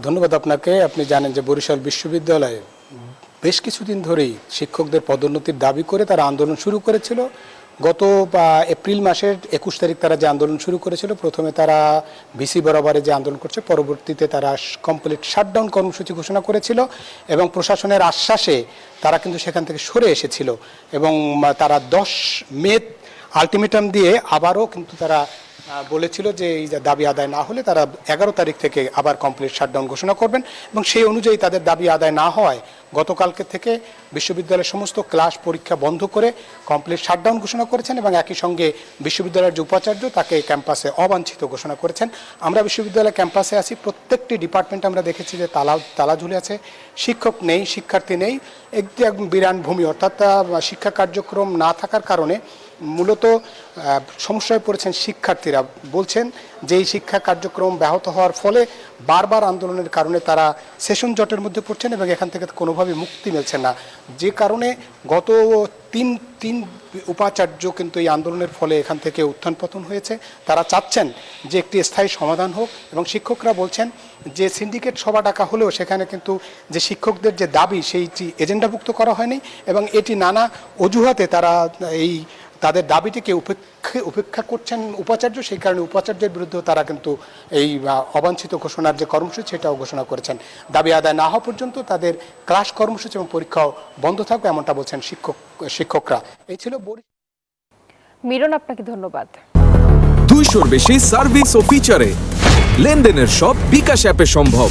ধন্যবাদ আপনাকে। আপনি জানেন যে বরিশাল বিশ্ববিদ্যালয়ে বেশ কিছুদিন ধরেই শিক্ষকদের পদোন্নতির দাবি করে তারা আন্দোলন শুরু করেছিল। গত এপ্রিল মাসের 21 তারিখ তারা যে আন্দোলন শুরু করেছিল, প্রথমে তারা ভিসি বরাবরে যে আন্দোলন করছে, পরবর্তীতে তারা কমপ্লিট শাটডাউন কর্মসূচি ঘোষণা করেছিল এবং প্রশাসনের আশ্বাসে তারা কিন্তু সেখান থেকে সরে এসেছিল এবং তারা 10 মে আলটিমেটাম দিয়ে আবারও কিন্তু তারা বলেছিল যে এই দাবি আদায় না হলে তারা 11 তারিখ থেকে আবার কমপ্লিট শাটডাউন ঘোষণা করবেন এবং সেই অনুযায়ী তাদের দাবি আদায় না হওয়ায় গতকালকে থেকে বিশ্ববিদ্যালয়ের সমস্ত ক্লাস পরীক্ষা বন্ধ করে কমপ্লিট শাটডাউন ঘোষণা করেছেন এবং একই সঙ্গে বিশ্ববিদ্যালয়ের যে উপাচার্য তাকে ক্যাম্পাসে অবাঞ্ছিত ঘোষণা করেছেন। আমরা বিশ্ববিদ্যালয় ক্যাম্পাসে আছি, প্রত্যেকটি ডিপার্টমেন্টে আমরা দেখেছি যে তালা ঝুলে আছে, শিক্ষক নেই, শিক্ষার্থী নেই, একটি বিরান ভূমি, অর্থাৎ শিক্ষা কার্যক্রম না থাকার কারণে মূলত সমস্যায় পড়েছেন শিক্ষার্থীরা। বলছেন যে এই শিক্ষা কার্যক্রম ব্যাহত হওয়ার ফলে বারবার আন্দোলনের কারণে তারা সেশন জটের মধ্যে পড়ছেন এবং এখান থেকে কোনোভাবে মুক্তি মিলছে না, যে কারণে গত তিন উপাচার্য কিন্তু এই আন্দোলনের ফলে এখান থেকে উত্থান পতন হয়েছে। তারা চাচ্ছেন যে একটি স্থায়ী সমাধান হোক এবং শিক্ষকরা বলছেন যে সিন্ডিকেট সভা ডাকা হলেও সেখানে কিন্তু যে শিক্ষকদের যে দাবি সেইটি এজেন্ডাভুক্ত করা হয়নি এবং এটি নানা অজুহাতে তারা এই তাদের দাবিটিকে উপেক্ষা করছেন উপাচার্য, সেই কারণে উপাচার্যের বিরুদ্ধেও তারা কিন্তু এই অবাঞ্ছিত ঘোষণার যে কর্মসূচি সেটাও ঘোষণা করেছেন। দাবি আদায় না হওয়া পর্যন্ত তাদের ক্লাস কর্মসূচি এবং পরীক্ষাও বন্ধ থাকবে, এমনটা বলছেন শিক্ষকরা। এই ছিল মিরন, আপনাকে ধন্যবাদ। 200-র বেশি সার্ভিস ও ফিচারে লেনদেনের সব বিকাশ অ্যাপে সম্ভব।